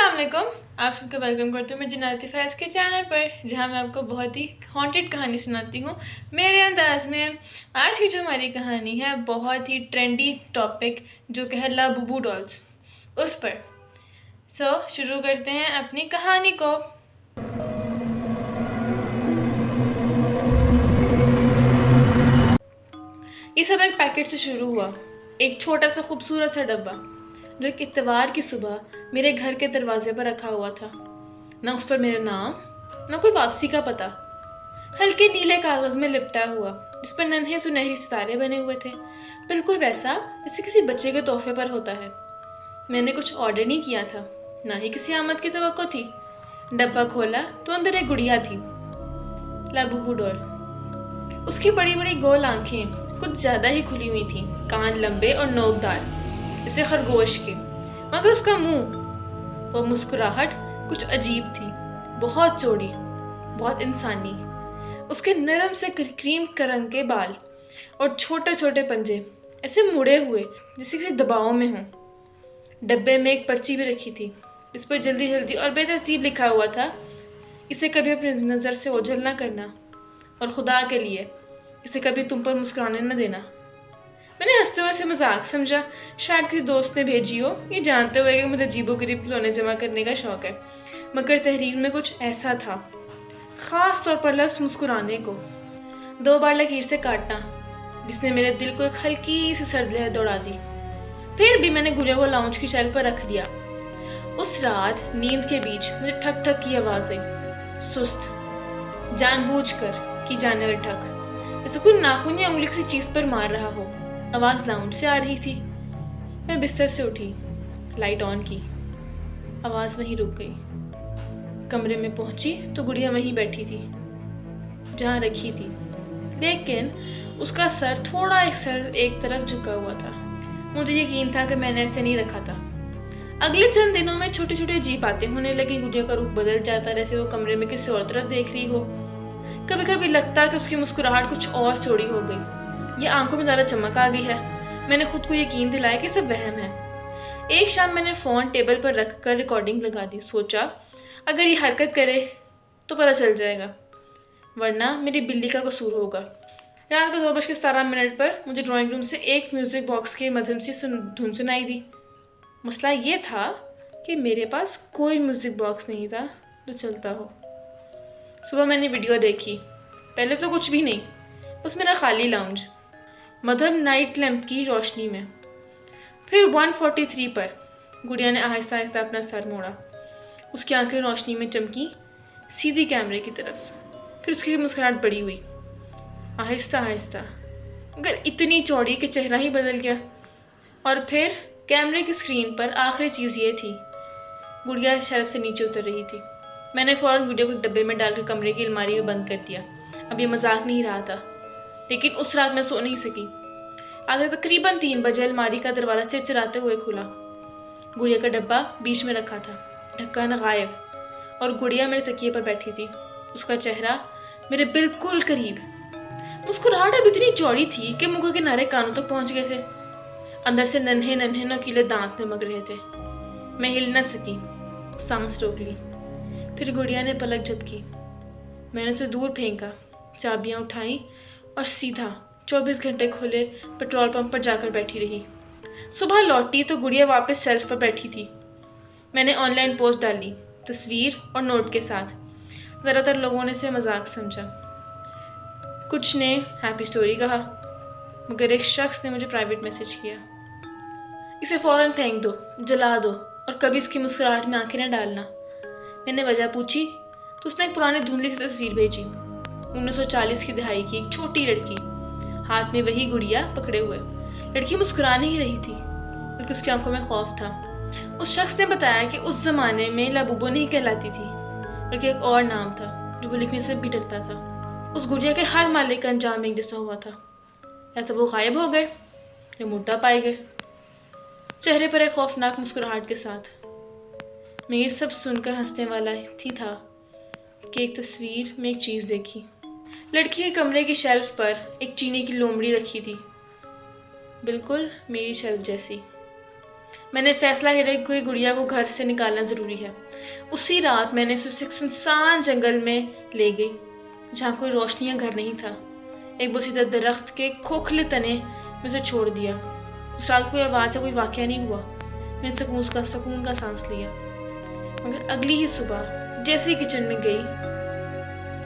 अस्सलाम वालेकुम। आप सबका वेलकम करती हूँ मैं जन्नत फैज़ के चैनल पर, जहाँ मैं आपको बहुत ही हॉन्टेड कहानी सुनाती हूँ मेरे अंदाज में। आज की जो हमारी कहानी है बहुत ही ट्रेंडी टॉपिक जो कि है लाबुबू डॉल्स, उस पर। शुरू करते हैं अपनी कहानी को। ये सब एक पैकेट से शुरू हुआ, एक छोटा सा खूबसूरत सा डब्बा जो एक इत्तेवार की सुबह मेरे घर के दरवाजे पर रखा हुआ था। न उस पर मेरा नाम, न कोई वापसी का पता, हल्के नीले कागज़ में लिपटा हुआ जिस पर नन्हे सुनहरे सितारे बने हुए थे, बिल्कुल वैसा जैसे किसी बच्चे के तोहफे पर होता है। मैंने कुछ ऑर्डर नहीं किया था, ना ही किसी आमद की तवक्को थी। डब्बा खोला तो अंदर एक गुड़िया थी, लाबुबू डॉल। उसकी बड़ी बड़ी गोल आंखें कुछ ज़्यादा ही खुली हुई थीं, कान लंबे और नोकदार जैसे खरगोश के, मगर उसका मुंह, वो मुस्कुराहट कुछ अजीब थी, बहुत चौड़ी, बहुत इंसानी। उसके नरम से क्रीम रंग के बाल और छोटे छोटे पंजे ऐसे मुड़े हुए जैसे किसी दबाव में हों। डब्बे में एक पर्ची भी रखी थी इस पर जल्दी जल्दी और बेतरतीब लिखा हुआ था, इसे कभी अपनी नज़र से ओझल न करना और खुदा के लिए इसे कभी तुम पर मुस्कुराने न देना। मैंने हंसते हुए से मजाक समझा, शायद किसी दोस्त ने भेजी हो, ये जानते हुए कि मुझे अजीबोगरीब खिलौने जमा करने का शौक़ है। मगर तहरीर में कुछ ऐसा था, ख़ास तौर पर लफ्ज़ मुस्कुराने को 2 बार लकीर से काटना, जिसने मेरे दिल को एक हल्की सी सर्द लहर दौड़ा दी। फिर भी मैंने गुड़िया को लाउंज की शेल्फ पर रख दिया। उस रात नींद के बीच मुझे ठक ठक की आवाज़ आई, सुस्त, जानबूझकर की जाने वाली ठक, जैसे कोई नाखून या उंगली किसी चीज़ पर मार रहा हो। आवाज़ लाउंज से आ रही थी। मैं बिस्तर से उठी, लाइट ऑन की, आवाज़ नहीं रुक गई। कमरे में पहुंची तो गुड़िया वहीं बैठी थी जहाँ रखी थी, लेकिन उसका सर थोड़ा एक तरफ झुका हुआ था। मुझे यकीन था कि मैंने ऐसे नहीं रखा था। अगले चंद दिनों में छोटी छोटी अजीब बातें होने लगी। गुड़िया का रुख बदल जाता, जैसे वो कमरे में किसी और तरफ देख रही हो। कभी कभी लगता कि उसकी मुस्कुराहट कुछ और चौड़ी हो गई या आंखों में ज़्यादा चमक आ गई है। मैंने खुद को यकीन दिलाया कि सब वहम है। एक शाम मैंने फ़ोन टेबल पर रख कर रिकॉर्डिंग लगा दी। सोचा अगर ये हरकत करे तो पता चल जाएगा, वरना मेरी बिल्ली का कसूर होगा। रात को 2:17 पर मुझे ड्राइंग रूम से एक म्यूज़िक बॉक्स के माध्यम से धुन सुनाई दी। मसला ये था कि मेरे पास कोई म्यूज़िक बॉक्स नहीं था जो चलता हो। सुबह मैंने वीडियो देखी। पहले तो कुछ भी नहीं, बस मेरा खाली लाउंज, मधम नाइट लैंप की रोशनी में। फिर 143 पर गुड़िया ने आहिस्ता आहिस्ता अपना सर मोड़ा। उसकी आंखें रोशनी में चमकी सीधी कैमरे की तरफ। फिर उसकी मुस्कुराहट बड़ी हुई, आहिस्ता आहिस्ता, मगर इतनी चौड़ी कि चेहरा ही बदल गया। और फिर कैमरे की स्क्रीन पर आखिरी चीज़ ये थी, गुड़िया शेल्फ से नीचे उतर रही थी। मैंने फ़ौरन वीडियो को डब्बे में डालकर कमरे की अलमारी में बंद कर दिया। अब ये मजाक नहीं रहा था, लेकिन उस रात मैं सो नहीं सकी। आज तकरीबन 3 बजे अलमारी का दरवाज़ा चिरचिराते हुए खुला। गुड़िया का डब्बा बीच में रखा था, ढक्कन गायब, और गुड़िया मेरे तकिए पर बैठी थी, उसका चेहरा मेरे बिल्कुल करीब। मुस्कुराहट अब इतनी चौड़ी थी कि मुंह के किनारे कानों तक पहुंच गए थे। अंदर से नन्हे नन्हे नोकीले दांत निमक रहे थे। मैं हिल न सकी, सांस रोक ली। फिर गुड़िया ने पलक झपकी। मैंने उसे दूर फेंका, चाबियां उठाई और सीधा 24 घंटे खुले पेट्रोल पंप पर जाकर बैठी रही। सुबह लौटी तो गुड़िया वापस शेल्फ पर बैठी थी। मैंने ऑनलाइन पोस्ट डाली, तस्वीर और नोट के साथ। ज़्यादातर लोगों ने इसे मजाक समझा, कुछ ने हैप्पी स्टोरी कहा, मगर एक शख्स ने मुझे प्राइवेट मैसेज किया, इसे फ़ौरन फेंक दो, जला दो और कभी इसकी मुस्कुराहट में आंखें न डालना। मैंने वजह पूछी तो उसने एक पुरानी धुंधली सी तस्वीर भेजी, 1940 की दहाई की एक छोटी लड़की, हाथ में वही गुड़िया पकड़े हुए। लड़की मुस्कुरा नहीं रही थी, बल्कि उसकी आंखों में खौफ था। उस शख्स ने बताया कि उस जमाने में लाबुबो नहीं कहलाती थी, बल्कि एक और नाम था जो वो लिखने से भी डरता था। उस गुड़िया के हर मालिक का अंजाम एक जैसा हुआ था, या तो वो गायब हो गए या मुर्दा पाए गए, चेहरे पर एक खौफनाक मुस्कुराहट के साथ। मैं ये सब सुनकर हंसने वाला ही था कि एक तस्वीर में एक चीज़ देखी। लड़की के कमरे की शेल्फ पर एक चीनी की लोमड़ी रखी थी, बिल्कुल मेरी शेल्फ जैसी। میں نے فیصلہ کیا کہ کوئی گڑیا کو گھر سے نکالنا ضروری ہے۔ اسی رات میں نے اسے ایک سنسان جنگل میں لے گئی جہاں کوئی روشنی یا گھر نہیں تھا۔ ایک بوسیدہ درخت کے کھوکھلے تنے میں اسے چھوڑ دیا۔ اس رات کوئی آواز سے کوئی واقعہ نہیں ہوا۔ میں نے سکون کا سانس لیا۔ مگر اگلی ہی صبح جیسے ہی کچن میں گئی،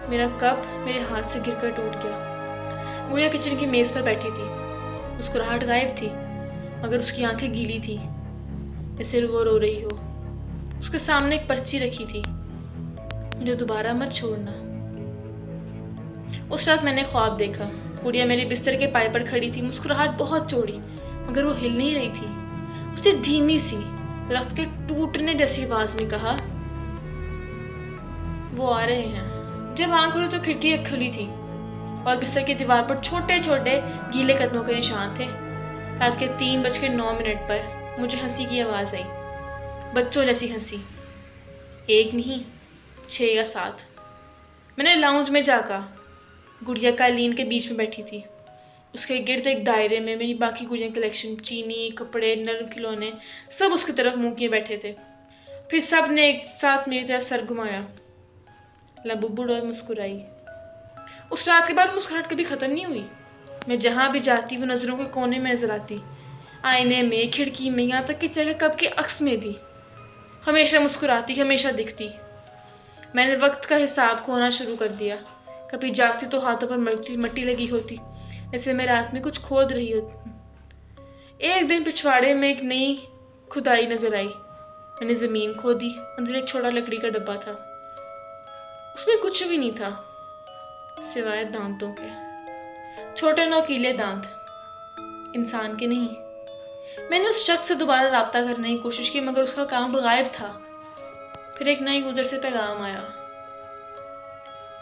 میرا کپ میرے ہاتھ سے گر کر ٹوٹ گیا۔ گڑیا کچن کی میز پر بیٹھی تھی۔ مسکراہٹ غائب تھی مگر اس کی آنکھیں گیلی تھی جیسے وہ رو رہی ہو۔ اس کے سامنے ایک پرچی رکھی تھی، مجھے دوبارہ مت چھوڑنا۔ اس رات میں نے خواب دیکھا۔ گڑیا میرے بستر کے پائے پر کھڑی تھی، مسکراہٹ بہت چوڑی مگر وہ ہل نہیں رہی تھی۔ اس نے دھیمی سی درخت کے ٹوٹنے جیسی آواز میں کہا، وہ آ رہے ہیں۔ جب آنکھ کھلی تو کھڑکی کھلی تھی اور بستر کی دیوار پر چھوٹے چھوٹے گیلے قدموں کے نشان تھے۔ رات کے 3:09 پر مجھے ہنسی کی آواز آئی، بچوں جیسی ہنسی، 1 نہیں 6 یا 7۔ میں نے لاؤنج میں جا کہا۔ گڑیا قالین کے بیچ میں بیٹھی تھی۔ اس کے گرد ایک دائرے میں میری باقی گڑیا کلیکشن، چینی، کپڑے، نرم کھلونے، سب اس کی طرف منہ کیے بیٹھے تھے۔ پھر سب نے ایک ساتھ میری طرف سر گھمایا۔ لبوبو ڈول مسکرائی۔ اس رات کے بعد مسکراہٹ کبھی ختم نہیں ہوئی۔ میں جہاں بھی جاتی وہ نظروں کے کونے میں نظر آتی، آئینے میں، کھڑکی میں، یہاں تک کہ چہرے کپ کے عکس میں بھی۔ ہمیشہ مسکراتی، ہمیشہ دکھتی۔ میں نے وقت کا حساب کھونا شروع کر دیا۔ کبھی جاگتی تو ہاتھوں پر مٹی لگی ہوتی جیسے میں رات میں کچھ کھود رہی ہوتی۔ ایک دن پچھواڑے میں ایک نئی کھدائی نظر آئی۔ میں نے زمین کھودی، اندر ایک چھوٹا لکڑی کا ڈبہ تھا۔ اس میں کچھ بھی نہیں تھا سوائے دانتوں کے، چھوٹے نوکیلے دانت، انسان کے نہیں۔ میں نے اس شخص سے دوبارہ رابطہ کرنے کی کوشش کی مگر اس کا اکاؤنٹ غائب تھا۔ پھر ایک نئی گزر سے پیغام آیا،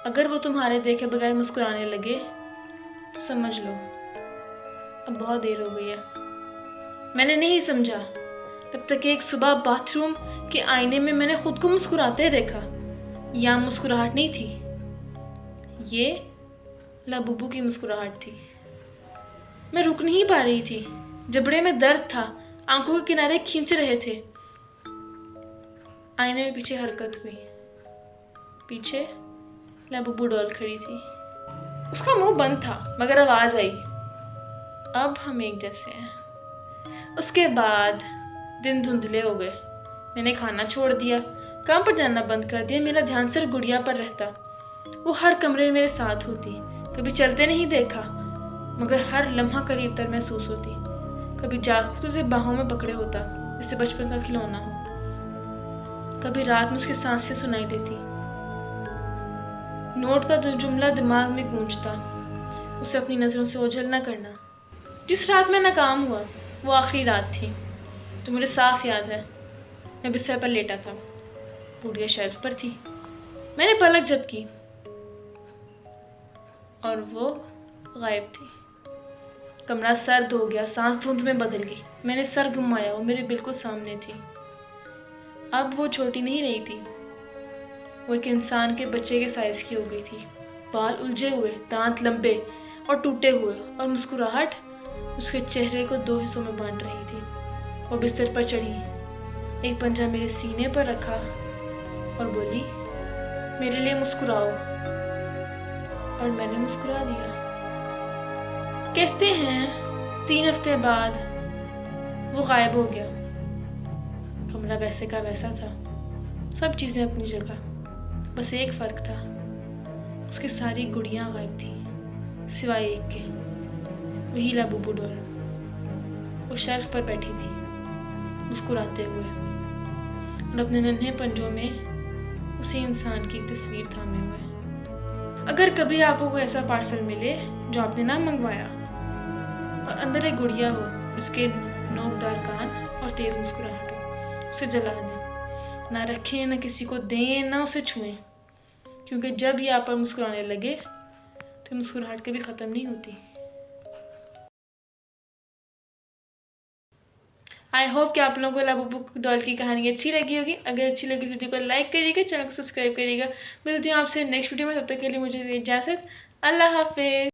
اگر وہ تمہارے دیکھے بغیر مسکرانے لگے تو سمجھ لو اب بہت دیر ہو گئی ہے۔ میں نے نہیں سمجھا جب تک کہ ایک صبح باتھ روم کے آئینے میں نے خود کو مسکراتے دیکھا۔ یہ مسکراہٹ نہیں تھی، یہ لبوبو کی مسکراہٹ تھی۔ میں رک نہیں پا رہی تھی، جبڑے میں درد تھا، آنکھوں کے کنارے کھینچ رہے تھے۔ آئینے میں پیچھے حرکت ہوئی، پیچھے لبوبو ڈول کھڑی تھی۔ اس کا منہ بند تھا مگر آواز آئی، اب ہم ایک جیسے ہیں۔ اس کے بعد دن دھندلے ہو گئے۔ میں نے کھانا چھوڑ دیا، کام پر جانا بند کر دیا۔ میرا دھیان صرف گڑیا پر رہتا۔ وہ ہر کمرے میں میرے ساتھ ہوتی، کبھی چلتے نہیں دیکھا مگر ہر لمحہ قریب تر محسوس ہوتی۔ کبھی جاگتی تو اسے باہوں میں پکڑے ہوتا جیسے بچپن کا کھلونا ہو۔ کبھی رات میں اس کی سانسیں سنائی دیتی، نوٹ کا جملہ دماغ میں گونجتا، اسے اپنی نظروں سے اوجھل نہ کرنا۔ جس رات میں ناکام ہوا وہ آخری رات تھی تو مجھے صاف یاد ہے۔ میں بستر پر لیٹا تھا، گڑیا شیلف پر تھی۔ میں نے پلک جھپکی اور وہ غائب تھی۔ کمرہ سرد ہو گیا، سانس دھند میں بدل گئی۔ میں نے سر گھمایا، وہ میرے بالکل سامنے تھی۔ اب وہ چھوٹی نہیں رہی تھی، وہ ایک انسان کے بچے کے سائز کی ہو گئی تھی۔ بال الجھے ہوئے، دانت لمبے اور ٹوٹے ہوئے، اور مسکراہٹ اس کے چہرے کو 2 حصوں میں بانٹ رہی تھی۔ وہ بستر پر چڑھی، ایک پنجہ میرے سینے پر رکھا اور بولی، میرے لیے مسکراؤ، اور میں نے مسکرا دیا۔ کہتے ہیں 3 ہفتے بعد وہ غائب ہو گیا۔ کمرہ ویسے کا ویسا تھا، سب چیزیں اپنی جگہ، بس ایک فرق تھا، اس کی ساری گڑیاں غائب تھیں سوائے ایک کے، وہی لبوبو ڈول۔ وہ شیلف پر بیٹھی تھی مسکراتے ہوئے اور اپنے ننھے پنجوں میں اسی انسان کی تصویر تھامے ہوئے۔ اگر کبھی آپ کو ایسا پارسل ملے جو آپ نے نہ منگوایا اور اندر ایک گڑیا ہو جس کے نوکدار کان اور تیز مسکراہٹ ہو، اسے جلا دیں، نہ رکھیں، نہ کسی کو دیں، نہ اسے چھوئیں، کیونکہ جب یہ آپ پر مسکرانے لگے تو مسکراہٹ کبھی ختم نہیں ہوتی۔ آئی ہوپ کہ آپ لوگوں کو لبوبو ڈول کی کہانی اچھی لگی ہوگی۔ اگر اچھی لگی ویڈیو کو لائک کریے گا، چینل کو سبسکرائب کریے گا۔ ملتی ہوں آپ سے نیکسٹ ویڈیو میں، تب تک کے لیے مجھے اجازت، اللہ حافظ۔